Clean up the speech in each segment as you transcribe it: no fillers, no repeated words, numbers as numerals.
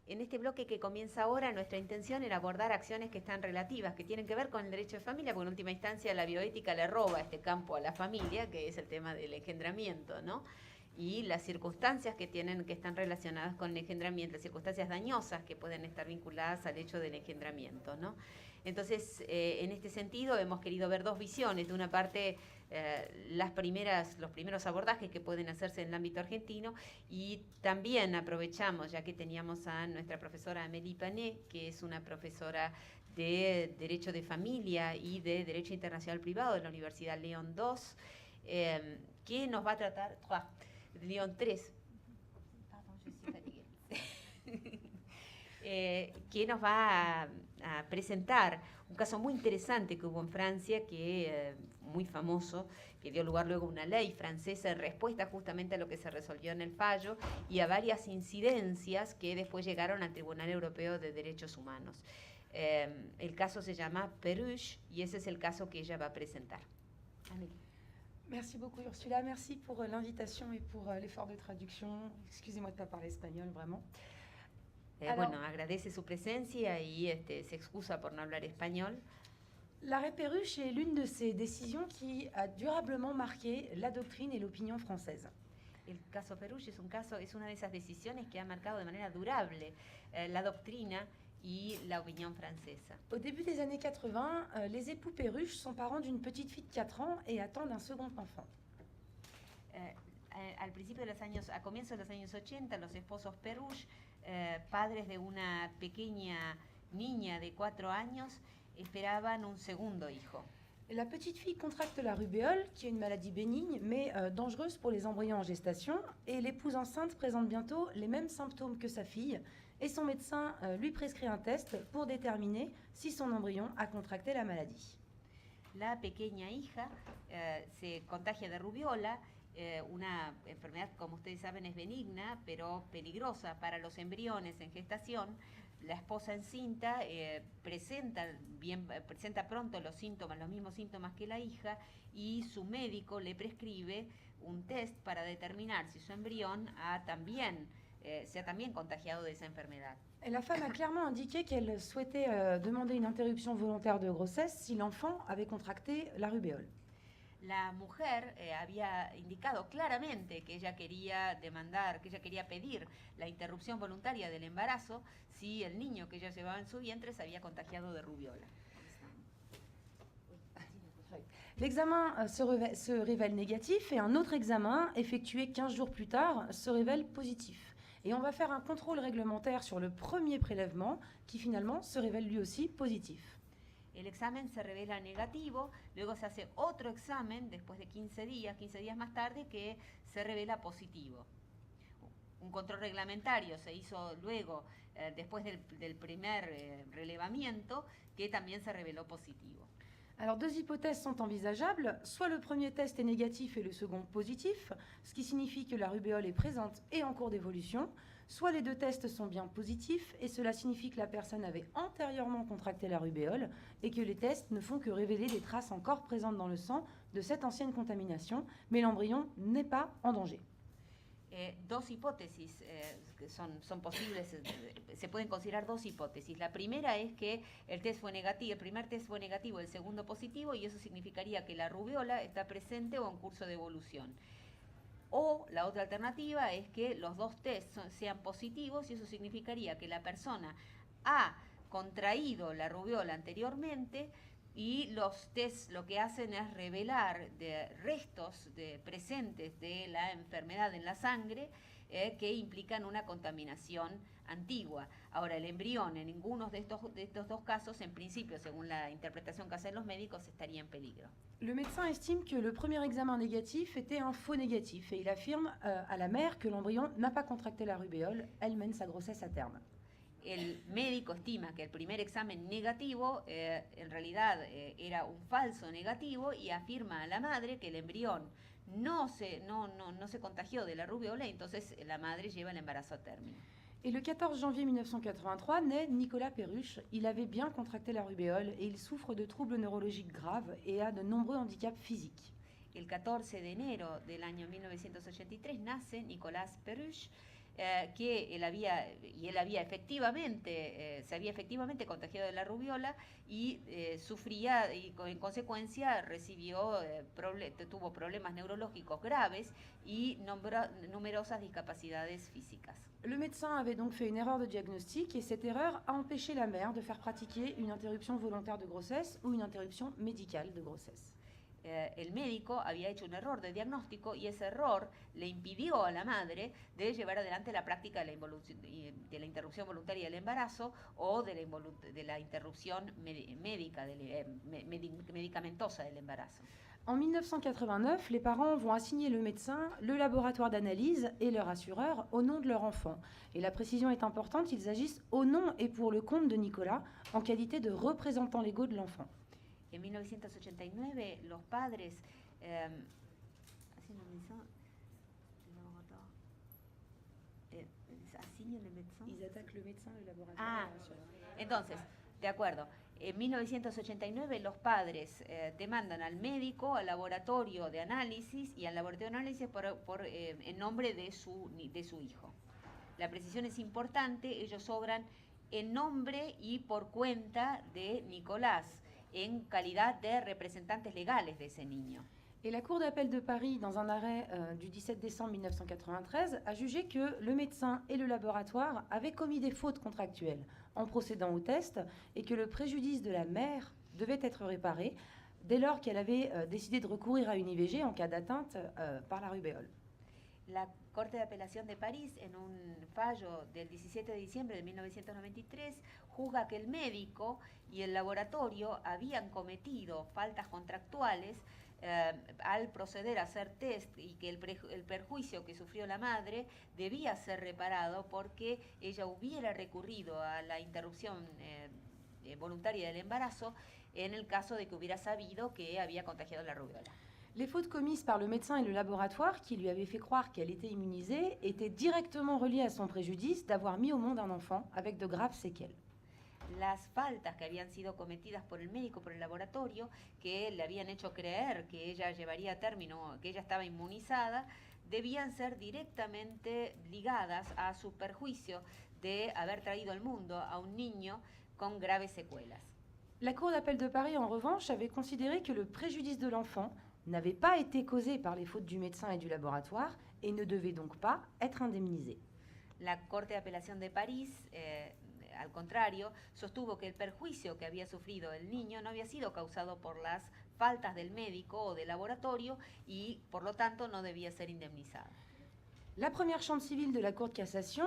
En este bloque que comienza ahora, nuestra intención era abordar acciones que están relativas, que tienen que ver con el derecho de familia, porque en última instancia la bioética le roba este campo a la familia, que es el tema del engendramiento, ¿no? Y las circunstancias que están relacionadas con el engendramiento, las circunstancias dañosas que pueden estar vinculadas al hecho del engendramiento, ¿no? Entonces, en este sentido, hemos querido ver dos visiones. De una parte, los primeros abordajes que pueden hacerse en el ámbito argentino, y también aprovechamos, ya que teníamos a nuestra profesora Amélie Panet, que es una profesora de Derecho de Familia y de Derecho Internacional Privado de la Universidad León II, que nos va a tratar... León 3. Pardon, je suis fatiguée. Que nos va a presentar un caso muy interesante que hubo en Francia, muy famoso, que dio lugar luego a una ley francesa en respuesta justamente a lo que se resolvió en el fallo y a varias incidencias que después llegaron al Tribunal Europeo de Derechos Humanos. El caso se llama Perruche y ese es el caso que ella va a presentar. Amélie. Merci beaucoup Ursula, merci pour l'invitation et pour l'effort de traduction. Excusez-moi de ne pas parler espagnol, vraiment. Bueno, agradece su presencia y se excusa por no hablar español. L'arrêt Perruche est l'une de ces décisions qui a durablement marqué la doctrine et l'opinion française. El caso Perruche es una de esas decisiones que ha marcado de manera durable la doctrina y la opinión francesa. Au début des années 80, les époux Perruche sont parents d'une petite fille de 4 ans et attendent un second enfant. Al principio de los años, a comienzos de los años 80, los esposos Perruche, padres de una pequeña niña de 4 años, esperaban un segundo hijo. La petite fille contracte la rubéole, qui est une maladie bénigne, mais dangereuse pour les embryons en gestation, et l'épouse enceinte présente bientôt les mêmes symptômes que sa fille, et son médecin lui prescrit un test pour déterminer si son embryon a contracté la maladie. La pequeña hija se contagia de rubiola, una enfermedad, como ustedes saben, es benigna, pero peligrosa para los embriones en gestación. La esposa encinta presenta pronto los mismos síntomas que la hija, y su médico le prescribe un test para determinar si su embrión se ha también contagiado de esa enfermedad. La femme a clairement indiqué qu'elle souhaitait demander une interruption volontaire de grossesse si l'enfant avait contracté la rubéole. La mujer había indicado claramente que ella quería pedir la interrupción voluntaria del embarazo si el niño que ella llevaba en su vientre se había contagiado de rubiola. L'examen se révèle négatif et un autre examen, effectué 15 jours plus tard, se révèle positif. Et on va faire un contrôle réglementaire sur le premier prélèvement qui finalement se révèle lui aussi positif. El examen se revela negativo, luego se hace otro examen después de 15 días más tarde, que se revela positivo. Un control reglamentario se hizo luego, después del primer relevamiento, que también se reveló positivo. Alors, deux hypothèses sont envisageables. Soit le premier test est négatif et le second positif, ce qui signifie que la rubéole est présente et en cours d'évolution. Soit les deux tests sont bien positifs et cela signifie que la personne avait antérieurement contracté la rubéole et que les tests ne font que révéler des traces encore présentes dans le sang de cette ancienne contamination, mais l'embryon n'est pas en danger. Dos hipótesis son posibles, se pueden considerar dos hipótesis. La primera es que el primer test fue negativo, el segundo positivo, y eso significaría que la rubiola está presente o en curso de evolución. O la otra alternativa es que los dos tests sean positivos, y eso significaría que la persona ha contraído la rubiola anteriormente, y los tests lo que hacen es revelar restos presentes de la enfermedad en la sangre que implican una contaminación antigua. Ahora, el embrión en ninguno de estos dos casos, en principio, según la interpretación que hacen los médicos, estaría en peligro. Le médecin estime que le premier examen négatif était un faux négatif et il affirme à la mère que l'embryon n'a pas contracté la rubéole, elle mène sa grossesse à terme. El médico estima que el primer examen negativo en realidad era un falso negativo, y afirma a la madre que el embrión no se contagió de la rubéola, y entonces la madre lleva el embarazo a término. Et le 14 janvier 1983 naît Nicolas Perruche. Il avait bien contracté la rubéole et il souffre de troubles neurologiques graves et a de nombreux handicaps physiques. El 14 de enero del año 1983 nace Nicolas Perruche. que él había efectivamente, se había efectivamente contagiado de la rubiola y sufría, y en consecuencia tuvo problemas neurológicos graves y numerosas discapacidades físicas. Le médecin avait donc fait une erreur de diagnostic et cette erreur a empêché la mère de faire pratiquer une interruption volontaire de grossesse ou une interruption médicale de grossesse. El médico había hecho un error de diagnóstico y ese error le impidió a la madre de llevar adelante la práctica de la interrupción voluntaria del embarazo o de la interrupción médicamentosa del embarazo. En 1989, les parents vont assigner le médecin, le laboratoire d'analyse et leur assureur au nom de leur enfant. Et la précision est importante, ils agissent au nom et pour le compte de Nicolas en qualité de représentants légaux de l'enfant. En 1989, los padres Ils attaquent le médecin, le laboratoire. Entonces, de acuerdo. En 1989 los padres demandan al médico, al laboratorio de análisis y al laboratorio de análisis en nombre de su hijo. La precisión es importante, ellos obran en nombre y por cuenta de Nicolás, en calidad de representantes legales de ese niño. Et la Cour d'appel de Paris, dans un arrêt du 17 décembre 1993, a jugé que le médecin et le laboratoire avaient commis des fautes contractuelles en procédant au test et que le préjudice de la mère devait être réparé dès lors qu'elle avait décidé de recourir à une IVG en cas d'atteinte par la rubéole. La Corte de Apelación de París, en un fallo del 17 de diciembre de 1993, juzga que el médico y el laboratorio habían cometido faltas contractuales al proceder a hacer test y que el perjuicio que sufrió la madre debía ser reparado porque ella hubiera recurrido a la interrupción volontaria del embarazo en el caso de que hubiera sabido que había contagiado la rubiola. Les fautes commises par le médecin et le laboratoire qui lui avaient fait croire qu'elle était immunisée étaient directement reliées à son préjudice d'avoir mis au monde un enfant avec de graves séquelles. Las faltas que habían sido cometidas por el médico, por el laboratorio, que le habían hecho creer que ella llevaría a término, que ella estaba inmunizada, debían ser directamente ligadas a su perjuicio de haber traído al mundo a un niño con graves secuelas. La Cour d'appel de Paris, en revanche, avait considéré que le préjudice de l'enfant n'avait pas été causé par les fautes du médecin et du laboratoire et ne devait donc pas être indemnisé. La Corte de Apelación de París, al contrario, sostuvo que el perjuicio que había sufrido el niño no había sido causado por las faltas del médico o del laboratorio y, por lo tanto, no debía ser indemnizada. La première chambre civile de la Cour de cassation,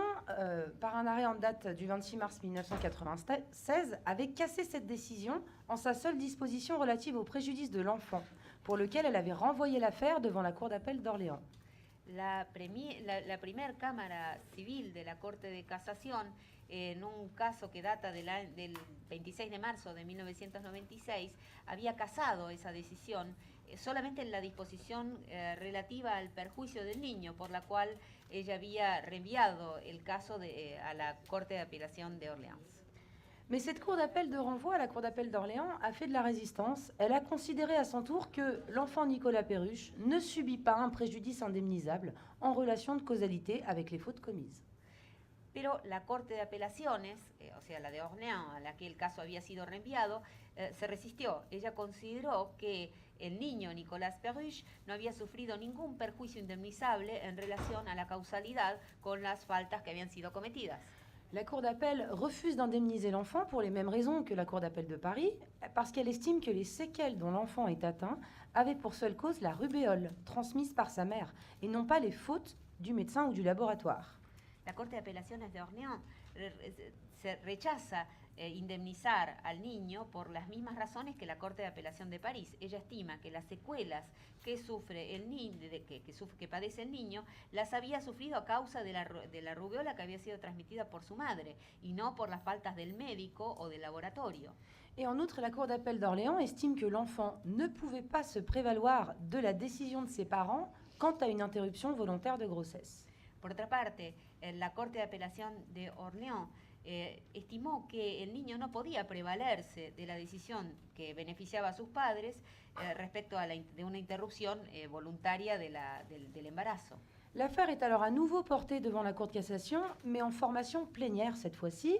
par un arrêt en date du 26 mars 1996, avait cassé cette décision en sa seule disposition relative au préjudice de l'enfant, pour lequel elle avait renvoyé l'affaire devant la Cour d'appel d'Orléans. La primera Cámara Civil de la Corte de Casación, en un caso que data del 26 de marzo de 1996, había casado esa decisión solamente en la disposición relativa al perjuicio del niño, por la cual ella había reenviado el caso a la Corte de Apelación de Orléans. Mais cette cour d'appel de renvoi à la cour d'appel d'Orléans a fait de la résistance. Elle a considéré à son tour que l'enfant Nicolas Perruche ne subit pas un préjudice indemnisable en relation de causalité avec les fautes commises. Pero la Corte de Apelaciones, o sea, la de Orléans, a la que el caso había sido reenviado, se resistió. Ella consideró que el niño Nicolas Perruche no había sufrido ningún perjuicio indemnizable en relación a la causalidad con las faltas que habían sido cometidas. La Cour d'appel refuse d'indemniser l'enfant pour les mêmes raisons que la Cour d'appel de Paris, parce qu'elle estime que les séquelles dont l'enfant est atteint avaient pour seule cause la rubéole transmise par sa mère, et non pas les fautes du médecin ou du laboratoire. La Corte de Apelaciones de Orléans se rechaza indemnizar al niño por las mismas razones que la Corte de Apelación de París. Ella estima que las secuelas que sufre el niño, que padece el niño, las había sufrido a causa de la rubéola que había sido transmitida por su madre y no por las faltas del médico o del laboratorio. Et en outre, la Cour d'appel d'Orléans estime que l'enfant ne pouvait pas se prévaloir de la décision de ses parents quant à une interruption volontaire de grossesse. Por otra parte, la Corte de Apelación de Orléans estimó que el niño no podía prevalerse de la decisión que beneficiaba a sus padres respecto de una interrupción voluntaria del embarazo. L'affaire est alors à nouveau portée devant la Cour de cassation, mais en formation plénière cette fois-ci.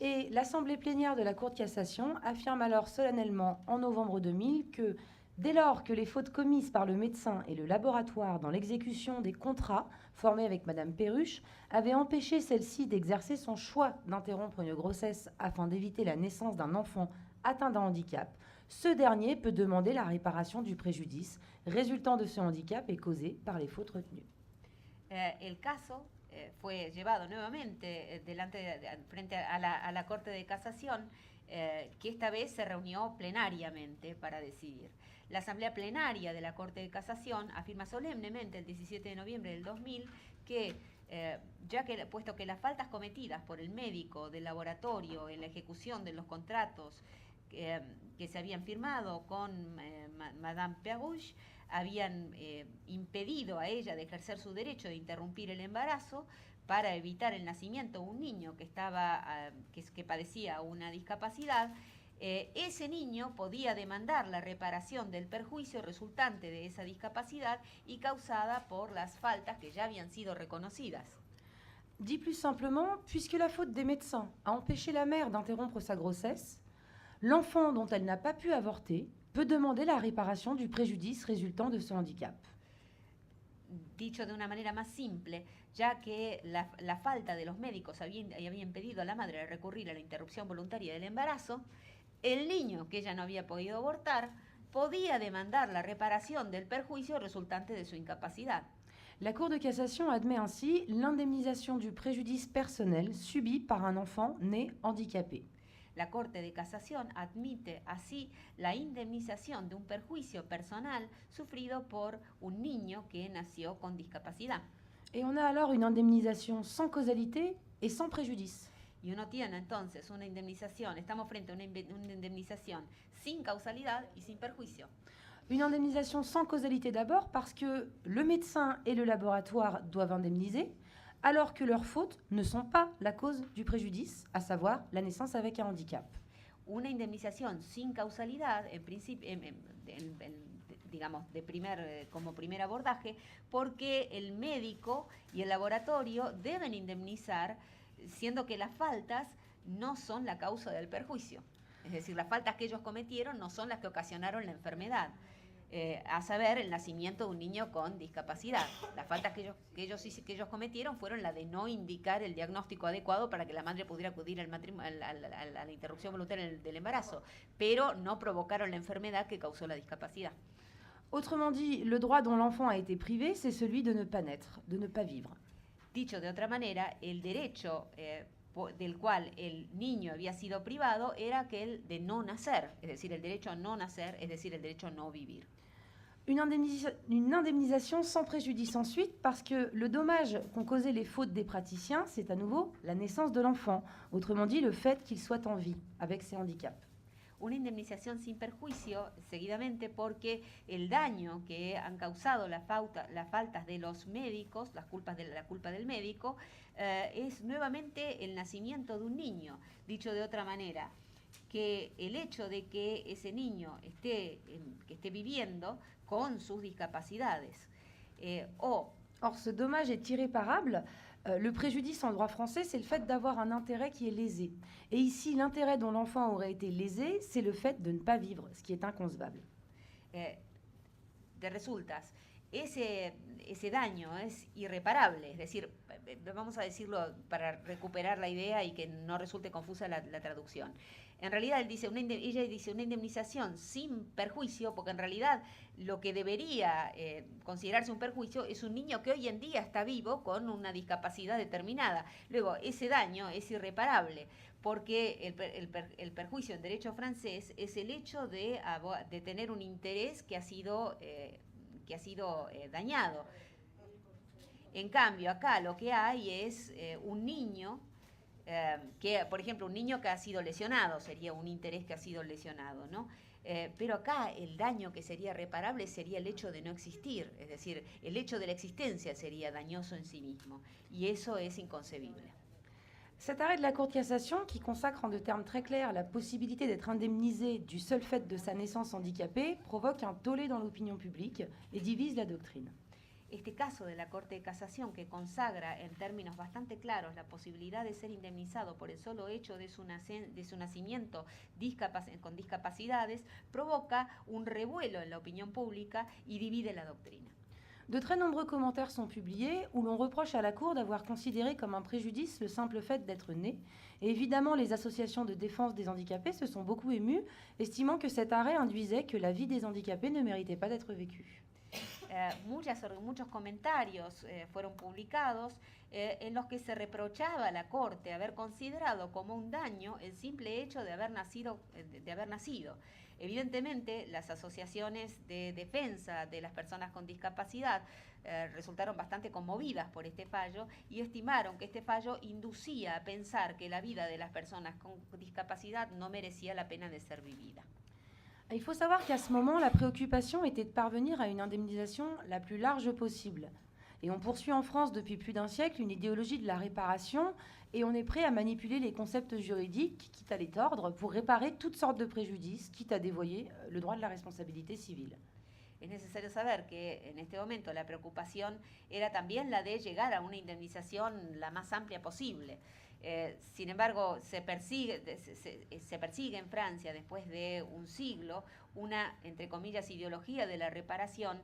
Et l'Assemblée plénière de la Cour de cassation affirme alors solennellement en novembre 2000 que dès lors que les fautes commises par le médecin et le laboratoire dans l'exécution des contrats formés avec Madame Perruche avaient empêché celle-ci d'exercer son choix d'interrompre une grossesse afin d'éviter la naissance d'un enfant atteint d'un handicap, ce dernier peut demander la réparation du préjudice résultant de ce handicap et causé par les fautes retenues. El caso fue llevado nuevamente frente a la Corte de Casación, que esta vez se reunió plenariamente para decidir. La Asamblea Plenaria de la Corte de Casación afirma solemnemente el 17 de noviembre del 2000 que, puesto que las faltas cometidas por el médico del laboratorio en la ejecución de los contratos que se habían firmado con Madame Perruche habían impedido a ella de ejercer su derecho de interrumpir el embarazo para evitar el nacimiento de un niño que padecía una discapacidad, ese niño podía demandar la reparación del perjuicio resultante de esa discapacidad y causada por las faltas que ya habían sido reconocidas. Dit plus simplement, puisque la faute des médecins a empêché la mère d'interrompre sa grossesse, l'enfant dont elle n'a pas pu avorter peut demander la réparation du préjudice résultant de ce handicap. Dicho de una manera más simple, ya que la falta de los médicos había impedido a la madre de recurrir a la interrupción voluntaria del embarazo, el niño que ella no había podido abortar podía demandar la reparación del perjuicio resultante de su incapacidad. La Cour de cassation admet ainsi l'indemnisation du préjudice personnel subi par un enfant né handicapé. La Corte de Casación admite así la indemnización de un perjuicio personal sufrido por un niño que nació con discapacidad. Et on a alors une indemnisation sans causalité et sans préjudice. Y uno tiene entonces una indemnización, estamos frente a una indemnización sin causalidad y sin perjuicio. Une indemnisation sans causalité d'abord parce que le médecin et le laboratoire doivent indemniser, alors que leurs fautes ne sont pas la cause du préjudice, à savoir la naissance avec un handicap. Una indemnización sin causalidad, en principio, digamos, como primer abordaje, porque el médico y el laboratorio deben indemnizar, siendo que las faltas no son la causa del perjuicio. Es decir, las faltas que ellos cometieron no son las que ocasionaron la enfermedad. A saber, el nacimiento de un niño con discapacidad. Las faltas que ellos cometieron fueron la de no indicar el diagnóstico adecuado para que la madre pudiera acudir a la interrupción voluntaria del embarazo, pero no provocaron la enfermedad que causó la discapacidad. Autrement dit, le droit dont l'enfant a été privé, c'est celui de ne pas naître, de ne pas vivre. Dicho de otra manera, el derecho del cual el niño había sido privado era aquel de no nacer, es decir, el derecho a no nacer, es decir, el derecho a no vivir. Une indemnisation sans préjudice ensuite, parce que le dommage qu'ont causé les fautes des praticiens, c'est à nouveau la naissance de l'enfant, autrement dit le fait qu'il soit en vie avec ses handicaps. Una indemnización sin perjuicio, seguidamente, porque el daño que han causado las faltas de los médicos, la culpa del médico, es nuevamente el nacimiento de un niño. Dicho de otra manera, que el hecho de que ese niño esté viviendo con sus discapacidades. Or, ce dommage est irréparable. Le préjudice en droit français, c'est le fait d'avoir un intérêt qui est lésé. Et ici, l'intérêt dont l'enfant aurait été lésé, c'est le fait de ne pas vivre, ce qui est inconcevable. De resultas, ese daño es irreparable, es decir, vamos a decirlo para recuperar la idea y que no resulte confusa la traducción. En realidad ella dice una indemnización sin perjuicio, porque en realidad lo que debería considerarse un perjuicio es un niño que hoy en día está vivo con una discapacidad determinada. Luego, ese daño es irreparable, porque el perjuicio en derecho francés es el hecho de tener un interés que ha sido dañado. En cambio, acá lo que hay es un niño que, por ejemplo, un niño que ha sido lesionado, sería un interés que ha sido lesionado, ¿no? Pero acá el daño que sería reparable sería el hecho de no existir, es decir, el hecho de la existencia sería dañoso en sí mismo, y eso es inconcebible. Cet arrêt de la Cour de cassation, qui consacre en de termes très clairs la possibilité d'être indemnisé du seul fait de sa naissance handicapée, provoque un tollé dans l'opinion publique et divise la doctrine. este caso de la Corte de Casación, que consagra en términos bastante claros la posibilidad de ser indemnizado por el solo hecho de su nacimiento con discapacidades, provoca un revuelo en la opinión pública y divide la doctrina. De très nombreux commentaires sont publiés où l'on reproche à la Cour d'avoir considéré comme un préjudice le simple fait d'être né. Et évidemment, les associations de défense des handicapés se sont beaucoup émues, estimant que cet arrêt induisait que la vie des handicapés ne méritait pas d'être vécue. Muchos comentarios fueron publicados en los que se reprochaba a la Corte haber considerado como un daño el simple hecho de haber nacido. Evidentemente, las asociaciones de defensa de las personas con discapacidad resultaron bastante conmovidas por este fallo y estimaron que este fallo inducía a pensar que la vida de las personas con discapacidad no merecía la pena de ser vivida. Il faut savoir qu'à ce moment, la préoccupation était de parvenir à une indemnisation la plus large possible. Et on poursuit en France depuis plus d'un siècle une idéologie de la réparation et on est prêt à manipuler les concepts juridiques, quitte à les tordre, pour réparer toutes sortes de préjudices, quitte à dévoyer le droit de la responsabilité civile. Es necesario saber que en este momento la preocupación era también la de llegar a una indemnización la más amplia posible. Sin embargo, se persigue en Francia, después de un siglo, una, entre comillas, ideología de la reparación,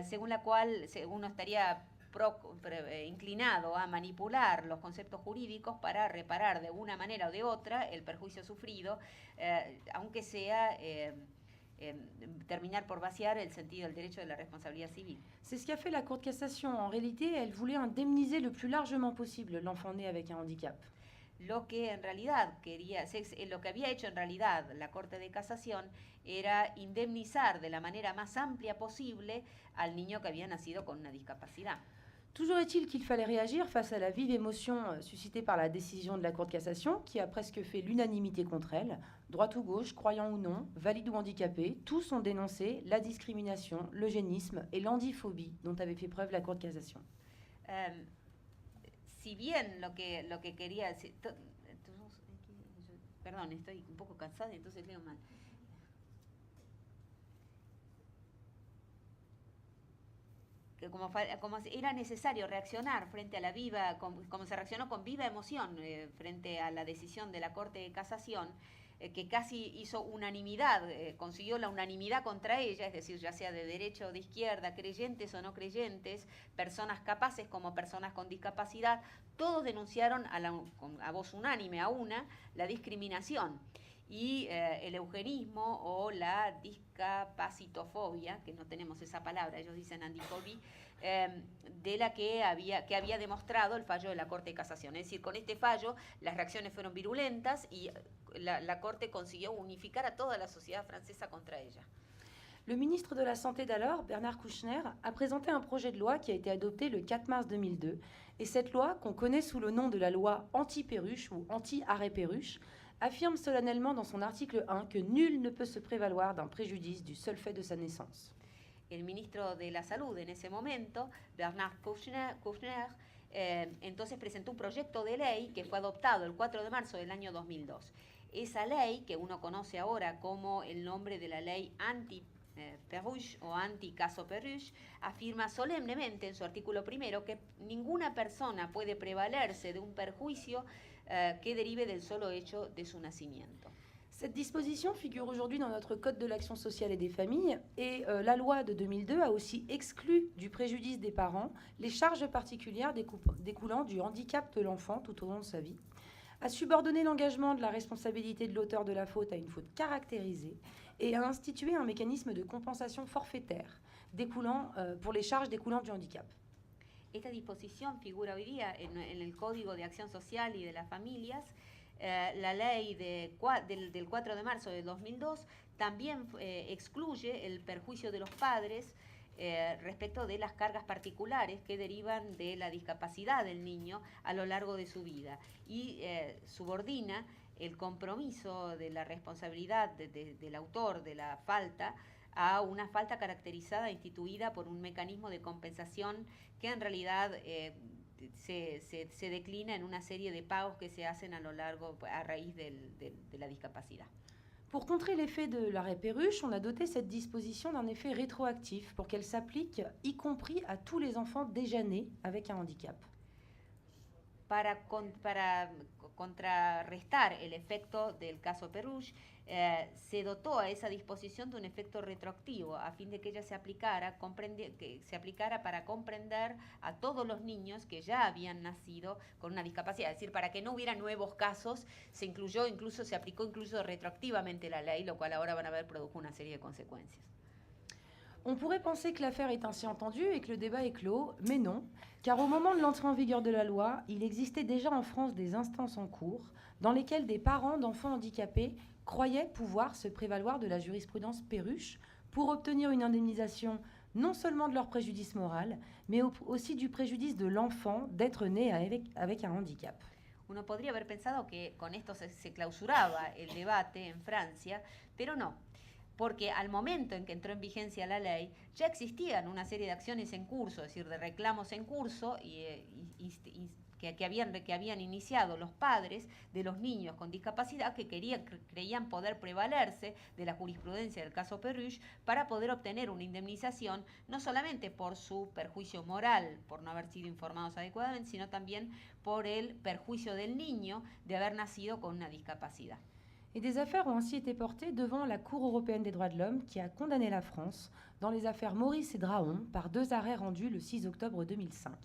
según la cual uno estaría inclinado a manipular los conceptos jurídicos para reparar de una manera o de otra el perjuicio sufrido, aunque sea terminar por vaciar el sentido del derecho de la responsabilidad civil. C'est ce qu'a fait la Cour de cassation. En réalité, elle voulait indemniser le plus largement possible l'enfant né avec un handicap. Lo que había hecho en realidad la Corte de Casación era indemnizar de la manera más amplia posible al niño que había nacido con una discapacidad. Toujours est-il qu'il fallait réagir face à la vive émotion suscitée par la décision de la Cour de cassation, qui a presque fait l'unanimité contre elle. Droite ou gauche, croyant ou non, valide ou handicapé, tous ont dénoncé la discrimination, l'eugénisme et l'andiphobie dont avait fait preuve la Cour de cassation. Si bien lo que quería decir... Perdón, estoy un poco cansada, entonces leo mal. Que como era necesario reaccionar frente a la como se reaccionó con viva emoción frente a la decisión de la Corte de Casación, que casi hizo unanimidad, consiguió la unanimidad contra ella, es decir, ya sea de derecha o de izquierda, creyentes o no creyentes, personas capaces como personas con discapacidad, todos denunciaron a voz unánime, a una, la discriminación y el eugenismo o la discapacitofobia, que no tenemos esa palabra, ellos dicen andifobia, de la que había demostrado el fallo de la Corte de Casación. Es decir, con este fallo las reacciones fueron virulentas y la Corte consiguió unificar a toda la sociedad francesa contra ella. Le ministre de la Santé d'alors, Bernard Kouchner, a présenté un projet de loi qui a été adopté le 4 mars 2002. Et cette loi, qu'on connaît sous le nom de la loi anti-Perruche ou anti-arrêt Perruche, affirme solennellement dans son article 1 que nul ne peut se prévaloir d'un préjudice du seul fait de sa naissance. El ministro de la Salud en ese momento, Bernard Kouchner, entonces presentó un proyecto de ley que fue adoptado el 4 de marzo del año 2002. Esa ley, que uno conoce ahora como el nombre de la ley anti-Perruche o anti-caso Perruche, afirma solemnemente en su artículo primero que ninguna persona puede prevalerse de un perjuicio que derive del solo hecho de su nacimiento. Cette disposition figure aujourd'hui dans notre Code de l'action sociale et des familles et la loi de 2002 a aussi exclu du préjudice des parents les charges particulières découlant du handicap de l'enfant tout au long de sa vie, a subordonné l'engagement de la responsabilité de l'auteur de la faute à une faute caractérisée et a institué un mécanisme de compensation forfaitaire pour les charges découlant du handicap. Esta disposición figura hoy día en el Código de Acción Social y de las Familias. La ley del 4 de marzo de 2002 también excluye el perjuicio de los padres respecto de las cargas particulares que derivan de la discapacidad del niño a lo largo de su vida y subordina el compromiso de la responsabilidad del autor de la falta a una falta caracterizada e instituida por un mecanismo de compensación que en realidad se declina en una serie de pagos que se hacen a raíz de la discapacidad. Pour contrer l'effet de l'arrêt Perruche, on a doté cette disposition d'un effet rétroactif pour qu'elle s'applique y compris à tous les enfants déjà nés avec un handicap. Para contrarrestar el efecto del caso Perruche, se dotó a esa disposición de un efecto retroactivo a fin de que ella se aplicara para comprender a todos los niños que ya habían nacido con una discapacidad. Es decir, para que no hubiera nuevos casos, se aplicó incluso retroactivamente la ley, lo cual ahora van a ver produjo una serie de consecuencias. On pourrait penser que l'affaire est ainsi entendue et que le débat est clos, mais non, car au moment de l'entrée en vigueur de la loi, il existait déjà en France des instances en cours dans lesquelles des parents d'enfants handicapés croyaient pouvoir se prévaloir de la jurisprudence Perruche pour obtenir une indemnisation non seulement de leur préjudice moral, mais aussi du préjudice de l'enfant d'être né avec un handicap. Uno podría haber pensado que con esto se clausuraba el debate en Francia, pero no. Porque al momento en que entró en vigencia la ley, ya existían una serie de acciones en curso, es decir, de reclamos en curso que habían iniciado los padres de los niños con discapacidad que creían poder prevalerse de la jurisprudencia del caso Perruche para poder obtener una indemnización, no solamente por su perjuicio moral, por no haber sido informados adecuadamente, sino también por el perjuicio del niño de haber nacido con una discapacidad. Et des affaires ont ainsi été portées devant la Cour européenne des droits de l'homme qui a condamné la France dans les affaires Maurice et Drahon par 2 arrêts rendus le 6 octobre 2005.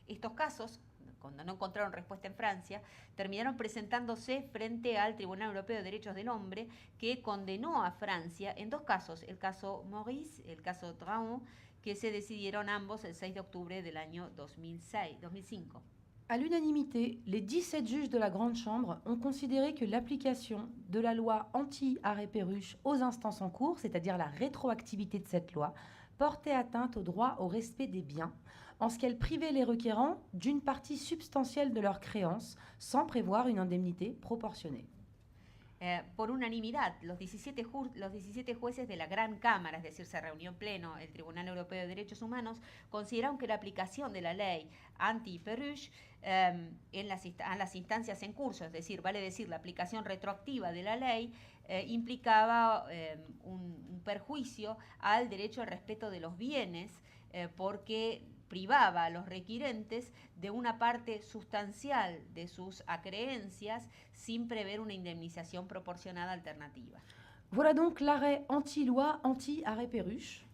Estos casos, cuando no encontraron respuesta en Francia, terminaron presentándose frente al Tribunal Europeo de Derechos del Hombre, que condenó a Francia en 2 casos, el caso Maurice, el caso Drahon, que se decidieron ambos el 6 de octubre del año 2005. À l'unanimité, les 17 juges de la Grande Chambre ont considéré que l'application de la loi anti-arrêt Perruche aux instances en cours, c'est-à-dire la rétroactivité de cette loi, portait atteinte au droit au respect des biens, en ce qu'elle privait les requérants d'une partie substantielle de leurs créances, sans prévoir une indemnité proportionnée. Por unanimidad, los 17 jueces de la Gran Cámara, es decir, se reunió en pleno el Tribunal Europeo de Derechos Humanos, consideraron que la aplicación de la ley anti-Perruche en las instancias en curso, es decir, vale decir, la aplicación retroactiva de la ley, implicaba un perjuicio al derecho al respeto de los bienes, porque privaba a los requirentes de una parte sustancial de sus acreencias sin prever una indemnización proporcionada alternativa. Voilà donc l'arrêt anti-loi, anti-arrêt Perruche.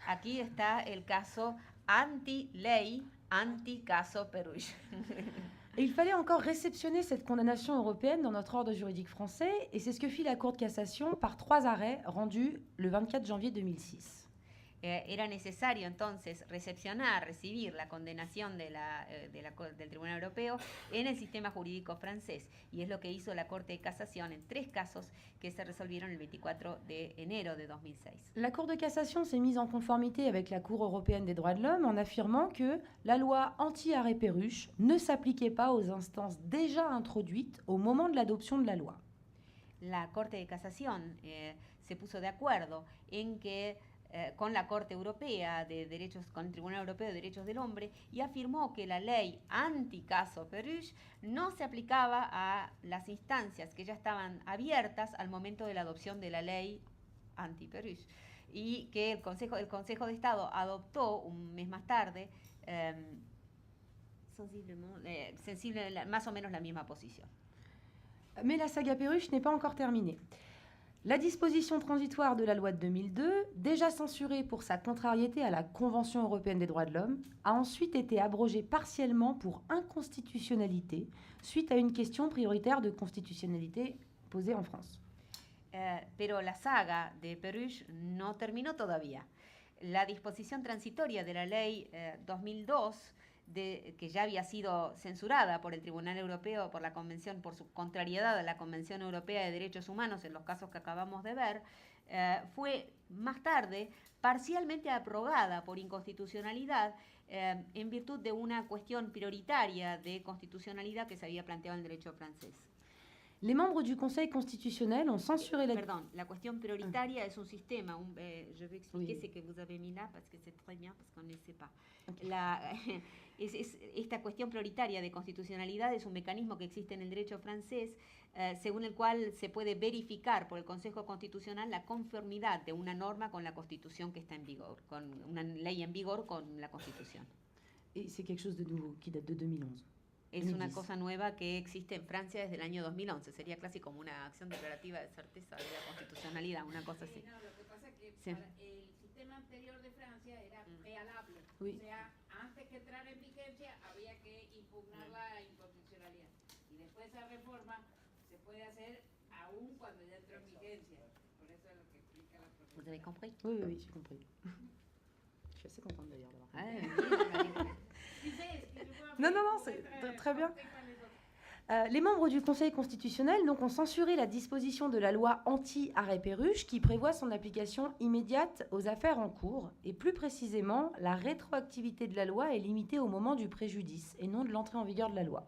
Aquí está el caso anti-ley, anti-caso Perruche. Et il fallait encore réceptionner cette condamnation européenne dans notre ordre juridique français, et c'est ce que fit la Cour de cassation par 3 arrêts rendus le 24 janvier 2006. Era necesario entonces recibir la condenación del Tribunal Europeo en el sistema jurídico francés, y es lo que hizo la Corte de Casación en 3 casos que se resolvieron el 24 de enero de 2006. La Cour de cassation s'est mise en conformité avec la Cour européenne des droits de l'homme en affirmant que la loi anti-arrêt Perruche ne s'appliquait pas aux instances déjà introduites au moment de l'adoption de la loi. La Corte de Casación se puso de acuerdo en que con la Corte Europea de Derechos, con el Tribunal Europeo de Derechos del Hombre, y afirmó que la ley anti-caso Perruche no se aplicaba a las instancias que ya estaban abiertas al momento de la adopción de la ley anti-Perruche, y que el Consejo de Estado adoptó un mes más tarde más o menos la misma posición. Mais la saga Perruche n'est pas encore terminée. La disposition transitoire de la loi de 2002, déjà censurée pour sa contrariété à la Convention européenne des droits de l'homme, a ensuite été abrogée partiellement pour inconstitutionnalité, suite à une question prioritaire de constitutionnalité posée en France. Pero la saga de Perruche no terminó todavía. La disposición transitoria de la ley 2002, que ya había sido censurada por el Tribunal Europeo por su contrariedad a la Convención Europea de Derechos Humanos en los casos que acabamos de ver, fue más tarde parcialmente aprobada por inconstitucionalidad en virtud de una cuestión prioritaria de constitucionalidad que se había planteado en el derecho francés. Les membres du Conseil constitutionnel ont censuré la... Perdón, la cuestión prioritaria es un sistema. Je vais expliquer Oui. ce que vous avez mis là parce que c'est très bien parce qu'on ne sait pas. Ok. Esta cuestión prioritaria de constitucionalidad es un mecanismo que existe en el derecho francés según el cual se puede verificar por el Consejo Constitucional la conformidad de una norma con la Constitución que está en vigor, con una ley en vigor con la Constitución. Et c'est quelque chose de nouveau qui date de 2011. Es 2010. una cosa nueva que existe en Francia desde el año 2011. Sería casi como una acción declarativa de certeza de la constitucionalidad, una cosa así. No, lo que pasa es que Sí. el sistema anterior de Francia era prealable. Oui. O sea, antes que entrara en vigencia había que impugnar la inconstitucionalidad. Y después de esa reforma se puede hacer aún cuando ya entró en vigencia. Por eso es lo que explica la ¿Vous profesora. avez compris? Oui, oui, oui, j'ai compris. Je suis assez contente d'ailleurs d'avoir. Ah, bien, Marina. Non, non, non, c'est très bien. Les membres du Conseil constitutionnel donc, ont censuré la disposition de la loi anti-arrêt Perruche qui prévoit son application immédiate aux affaires en cours. Et plus précisément, la rétroactivité de la loi est limitée au moment du préjudice et non de l'entrée en vigueur de la loi.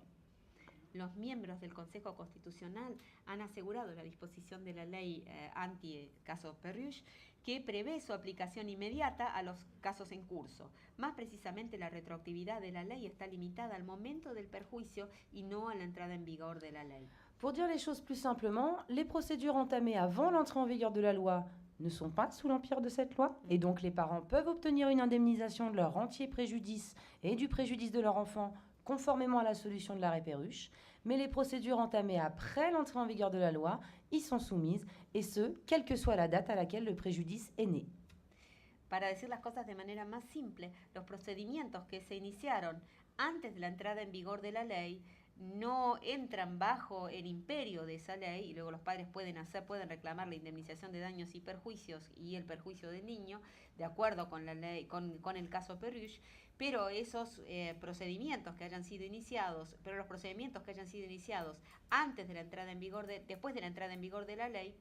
Los miembros del Consejo Constitucional han asegurado la disposición de la ley anti-caso Perruche que prevé su aplicación inmediata a los casos en curso. Más precisamente, la retroactividad de la ley está limitada al momento del perjuicio y no a la entrada en vigor de la ley. Pour dire les choses plus simplement, les procédures entamées avant l'entrée en vigueur de la loi ne sont pas sous l'empire de cette loi, et donc les parents peuvent obtenir une indemnisation de leur entier préjudice et du préjudice de leur enfant conformément à la solution de l'arrêt Perruche, mais les procédures entamées après l'entrée en vigueur de la loi y sont soumises, et ce, quelle que soit la date à laquelle le préjudice est né. Para decir las cosas de manera más simple, los procedimientos que se iniciaron antes de la entrada en vigor de la ley no entran bajo el imperio de esa ley y luego los padres pueden reclamar la indemnización de daños y perjuicios y el perjuicio del niño de acuerdo con la ley, con el caso Perruche, pero esos procedimientos que hayan sido iniciados, antes de la entrada en vigor después de la entrada en vigor de la ley,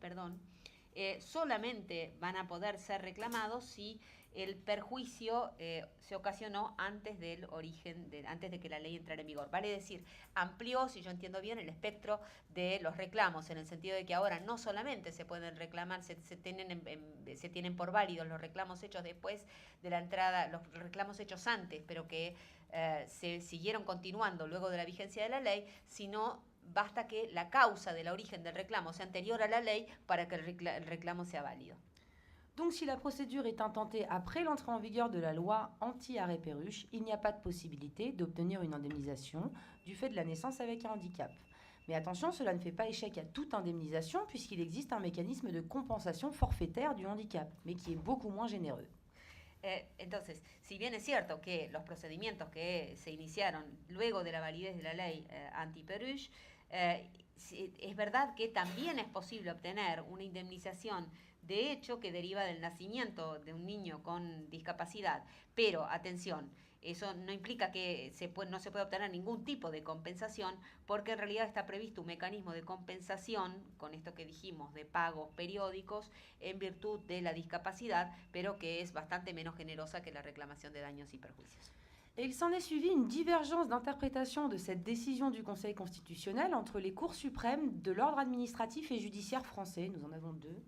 solamente van a poder ser reclamados si el perjuicio se ocasionó antes del origen, antes de que la ley entrara en vigor. Vale decir, amplió, si yo entiendo bien, el espectro de los reclamos, en el sentido de que ahora no solamente se pueden reclamar, se tienen por válidos los reclamos hechos después de la entrada, los reclamos hechos antes, pero que se siguieron continuando luego de la vigencia de la ley, sino basta que la causa del origen del reclamo sea anterior a la ley para que el reclamo sea válido. Donc si la procédure est intentée après l'entrée en vigueur de la loi anti-arrêt Perruche, il n'y a pas de possibilité d'obtenir une indemnisation du fait de la naissance avec un handicap. Mais attention, cela ne fait pas échec à toute indemnisation puisqu'il existe un mécanisme de compensation forfaitaire du handicap, mais qui est beaucoup moins généreux. Entonces, si bien es cierto que los procedimientos que se iniciaron luego de la validez de la ley anti-Perruche, es verdad que también es posible obtener una indemnización de hecho que deriva del nacimiento de un niño con discapacidad. Pero, atención, eso no implica que no se pueda obtener ningún tipo de compensación, porque en realidad está previsto un mecanismo de compensación, con esto que dijimos, de pagos periódicos en virtud de la discapacidad, pero que es bastante menos generosa que la reclamación de daños y perjuicios. Et il s'en est suivi une divergence d'interprétation de cette décision du Conseil constitutionnel entre les cours suprêmes de l'ordre administratif et judiciaire français. Nous en avons deux.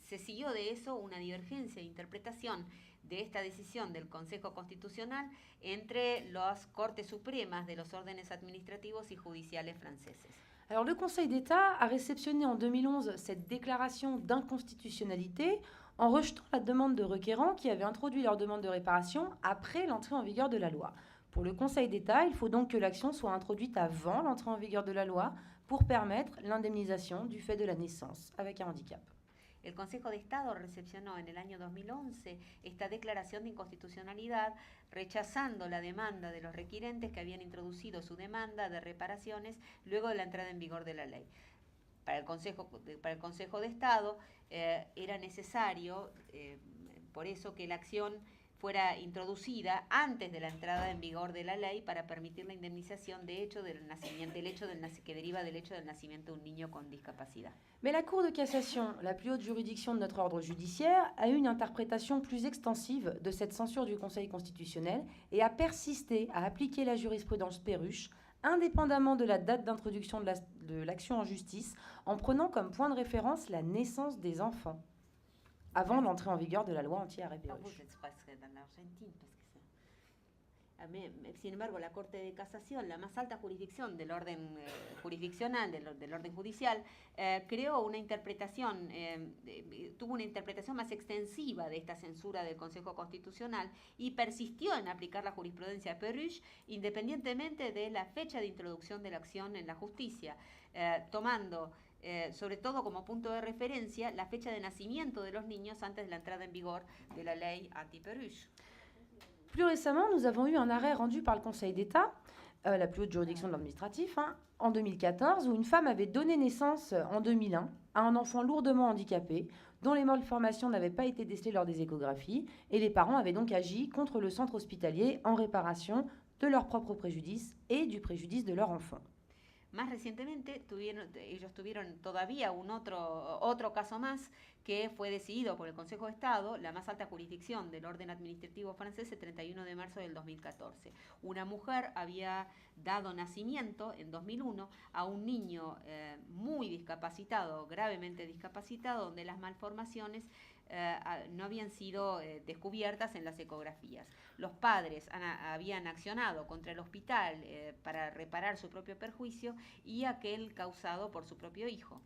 Se siguió de eso una divergencia de interpretación de esta decisión del Consejo Constitucional entre las Cortes Supremas de los órdenes administrativos y judiciales franceses. Alors le Conseil d'État a réceptionné en 2011 cette déclaration d'inconstitutionnalité en rejetant la demande de requérants qui avaient introduit leur demande de réparation après l'entrée en vigueur de la loi. Pour le Conseil d'État, il faut donc que l'action soit introduite avant l'entrée en vigueur de la loi pour permettre l'indemnisation du fait de la naissance avec un handicap. El Consejo de Estado recepcionó en el año 2011 esta declaración de inconstitucionalidad, rechazando la demanda de los requirentes que habían introducido su demanda de reparaciones luego de la entrada en vigor de la ley. Para el Consejo de Estado era necesario, por eso, que la acción fuera introducida antes de la entrada en vigor de la ley para permitir la indemnización de hecho del nacimiento, que deriva del hecho del nacimiento de un niño con discapacidad. Mais la Cour de cassation, la plus haute juridiction de notre ordre judiciaire, a eu une interprétation plus extensive de cette censure du Conseil constitutionnel et a persisté à appliquer la jurisprudence Perruche indépendamment de la date d'introduction de l'action en justice, en prenant comme point de référence la naissance des enfants, avant l'entrée en vigueur de la loi anti-arrêt perruche. Sin embargo, la Corte de Casación, la más alta jurisdicción del orden jurisdiccional, del orden judicial, creó una interpretación, tuvo una interpretación más extensiva de esta censura del Consejo Constitucional y persistió en aplicar la jurisprudencia Perruche independientemente de la fecha de introducción de la acción en la justicia, tomando sobre todo como punto de referencia la fecha de nacimiento de los niños antes de la entrada en vigor de la ley anti-Perruche. Plus récemment, nous avons eu un arrêt rendu par le Conseil d'État, la plus haute juridiction de l'administratif, en 2014, où une femme avait donné naissance en 2001 à un enfant lourdement handicapé, dont les malformations n'avaient pas été décelées lors des échographies, et les parents avaient donc agi contre le centre hospitalier en réparation de leur propre préjudice et du préjudice de leur enfant. Más recientemente ellos tuvieron todavía otro caso más que fue decidido por el Consejo de Estado, la más alta jurisdicción del orden administrativo francés, el 31 de marzo del 2014. Una mujer había dado nacimiento en 2001 a un niño muy discapacitado, gravemente discapacitado, donde las malformaciones no habían sido descubiertas en las ecografías. Los padres habían accionado contra el hospital para reparar su propio perjuicio y aquel causado por su propio hijo.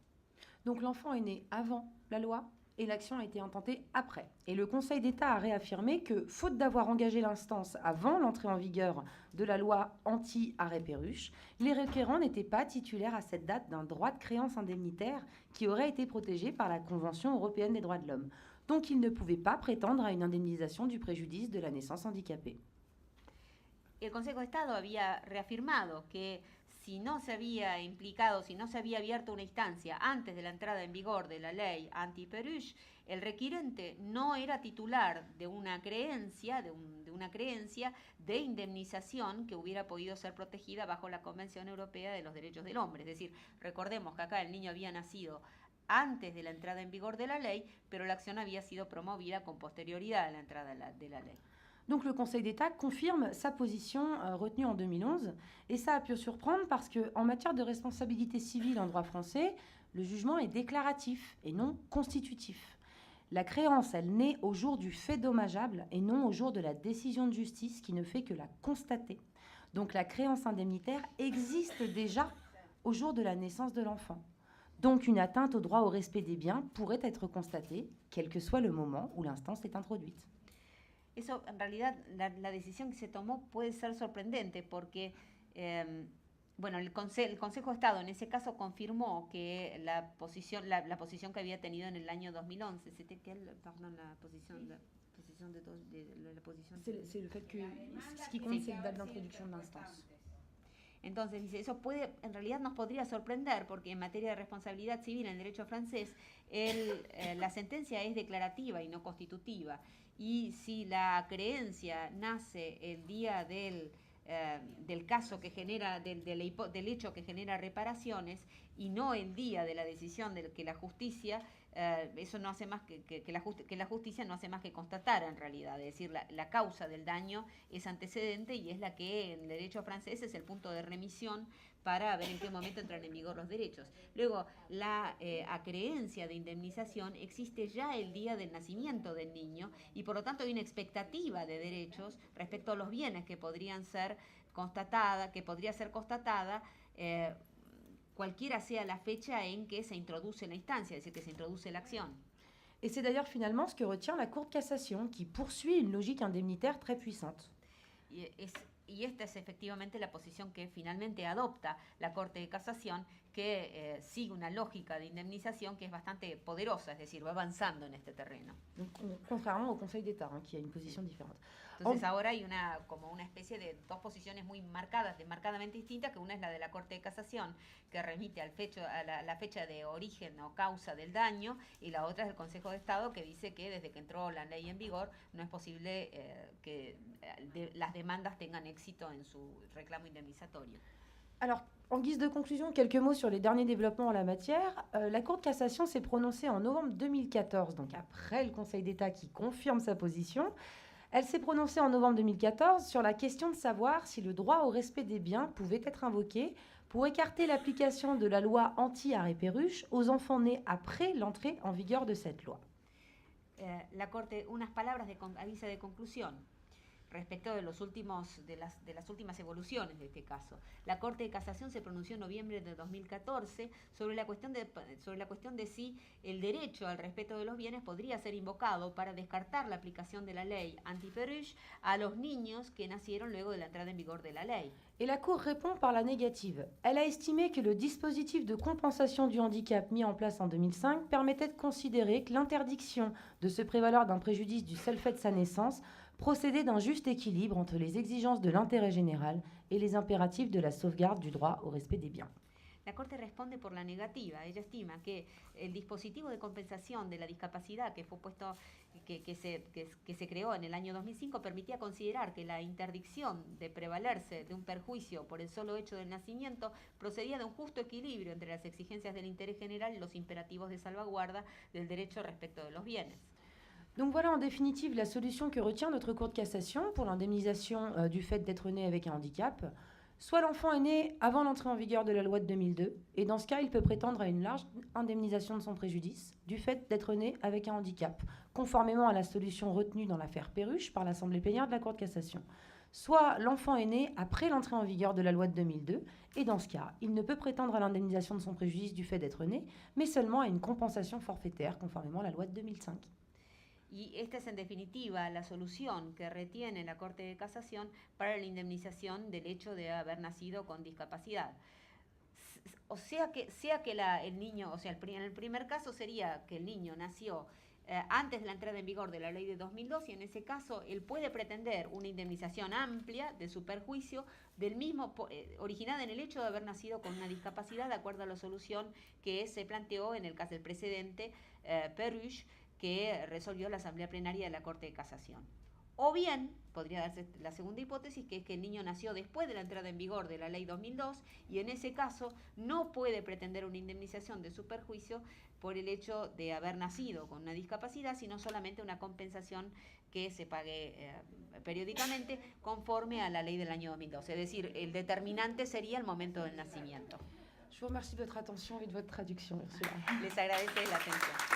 Donc l'enfant est né avant la loi et l'action a été intentée après. Et le Conseil d'État a réaffirmé que, faute d'avoir engagé l'instance avant l'entrée en vigueur de la loi anti-arrêt perruche, les requérants n'étaient pas titulaires à cette date d'un droit de créance indemnitaire qui aurait été protégé par la Convention européenne des droits de l'homme. Donc ils ne pouvaient pas prétendre à une indemnisation du préjudice de la naissance handicapée. El Consejo de Estado había reafirmado que si no se había implicado, si no se había abierto una instancia antes de la entrada en vigor de la ley anti-Perruche, el requirente no era titular de una creencia, de indemnización que hubiera podido ser protegida bajo la Convención Europea de los Derechos del Hombre. Es decir, recordemos que acá el niño había nacido antes de la entrada en vigor de la ley, pero la acción había sido promovida con posterioridad a la entrada de la ley. Donc le Conseil d'État confirme sa position retenue en 2011, et ça a pu surprendre parce qu'en matière de responsabilité civile en droit français, le jugement est déclaratif et non constitutif. La créance, elle naît au jour du fait dommageable et non au jour de la décision de justice qui ne fait que la constater. Donc la créance indemnitaire existe déjà au jour de la naissance de l'enfant. Donc une atteinte au droit au respect des biens pourrait être constatée, quel que soit le moment où l'instance est introduite. Eso, en realidad, la decisión que se tomó puede ser sorprendente porque, bueno, el Consejo de Estado en ese caso confirmó que la posición que había tenido en el año 2011, c'était quelle, pardon, la posición de la posición. C'est le fait que ce qui compte, c'est la date d'introduction de l'instance. Entonces, dice, eso en realidad nos podría sorprender porque en materia de responsabilidad civil en el derecho francés, la sentencia es declarativa y no constitutiva. Y si la creencia nace el día del caso que genera, del hecho que genera reparaciones y no el día de la decisión de que la justicia, eso no hace más que la justicia no hace más que constatar en realidad, es decir, la causa del daño es antecedente y es la que en el derecho francés es el punto de remisión para ver en qué momento entran en vigor los derechos. Luego, la acreencia de indemnización existe ya el día del nacimiento del niño y por lo tanto hay una expectativa de derechos respecto a los bienes que podría ser constatada, cualquiera sea la fecha en que se introduce la instancia, es decir, que se introduce la acción. Et c'est d'ailleurs finalement ce que retient la Cour de cassation, qui poursuit une logique indemnitaire très puissante. Y esta es efectivamente la posición que finalmente adopta la Corte de Casación, que sigue una lógica de indemnización que es bastante poderosa, es decir, va avanzando en este terreno. Donc, contrairement au Conseil d'État, qui a une position différente. Entonces ahora hay como una especie de dos posiciones muy marcadamente distintas, que una es la de la Corte de Casación, que remite a la fecha de origen o causa del daño, y la otra es el Consejo de Estado, que dice que desde que entró la ley en vigor no es posible que las demandas tengan éxito en su reclamo indemnisatorio. Alors, en guise de conclusion, quelques mots sur les derniers développements en la matière. La Cour de cassation s'est prononcée en novembre 2014, donc après le Conseil d'État qui confirme sa position. Elle s'est prononcée en novembre 2014 sur la question de savoir si le droit au respect des biens pouvait être invoqué pour écarter l'application de la loi anti-arrêt Perruche aux enfants nés après l'entrée en vigueur de cette loi. La Corte, unas palabras de aviso de conclusión respecto de las últimas evoluciones de este caso. La Corte de Casación se pronunció en noviembre de 2014 sobre la cuestión de si el derecho al respeto de los bienes podría ser invocado para descartar la aplicación de la ley anti-Perruche a los niños que nacieron luego de la entrada en vigor de la ley. Et la Cour répond par la négative. Elle a estimé que le dispositif de compensation du handicap mis en place en 2005 permettait de considérer que l'interdiction de se prévaloir d'un préjudice du seul fait de sa naissance procédait d'un juste équilibre entre les exigences de l'intérêt général et les impératifs de la sauvegarde du droit au respect des biens. La Corte responde por la negativa. Ella estima que el dispositivo de compensación de la discapacidad que fue puesto, que se creó en el año 2005 permitía considerar que la interdicción de prevalerse de un perjuicio por el solo hecho del nacimiento procedía de un justo equilibrio entre las exigencias del interés general y los imperativos de salvaguarda del derecho respecto de los bienes. Donc voilà en définitive la solution que retient notre Cour de cassation pour l'indemnisation du fait d'être né avec un handicap. Soit l'enfant est né avant l'entrée en vigueur de la loi de 2002, et dans ce cas, il peut prétendre à une large indemnisation de son préjudice du fait d'être né avec un handicap, conformément à la solution retenue dans l'affaire Perruche par l'Assemblée plénière de la Cour de cassation. Soit l'enfant est né après l'entrée en vigueur de la loi de 2002, et dans ce cas, il ne peut prétendre à l'indemnisation de son préjudice du fait d'être né, mais seulement à une compensation forfaitaire, conformément à la loi de 2005. Y esta es en definitiva la solución que retiene la Corte de Casación para la indemnización del hecho de haber nacido con discapacidad. O sea que el niño, o sea, en el primer caso sería que el niño nació antes de la entrada en vigor de la ley de 2002 y en ese caso él puede pretender una indemnización amplia de su perjuicio del mismo, originada en el hecho de haber nacido con una discapacidad de acuerdo a la solución que se planteó en el caso del precedente Perruche, que resolvió la Asamblea Plenaria de la Corte de Casación. O bien, podría darse la segunda hipótesis, que es que el niño nació después de la entrada en vigor de la Ley 2002 y en ese caso no puede pretender una indemnización de su perjuicio por el hecho de haber nacido con una discapacidad, sino solamente una compensación que se pague periódicamente conforme a la ley del año 2002. Es decir, el determinante sería el momento del nacimiento. Je vous remercie de votre attention et de votre traduction, Ursula. Les agradece la atención.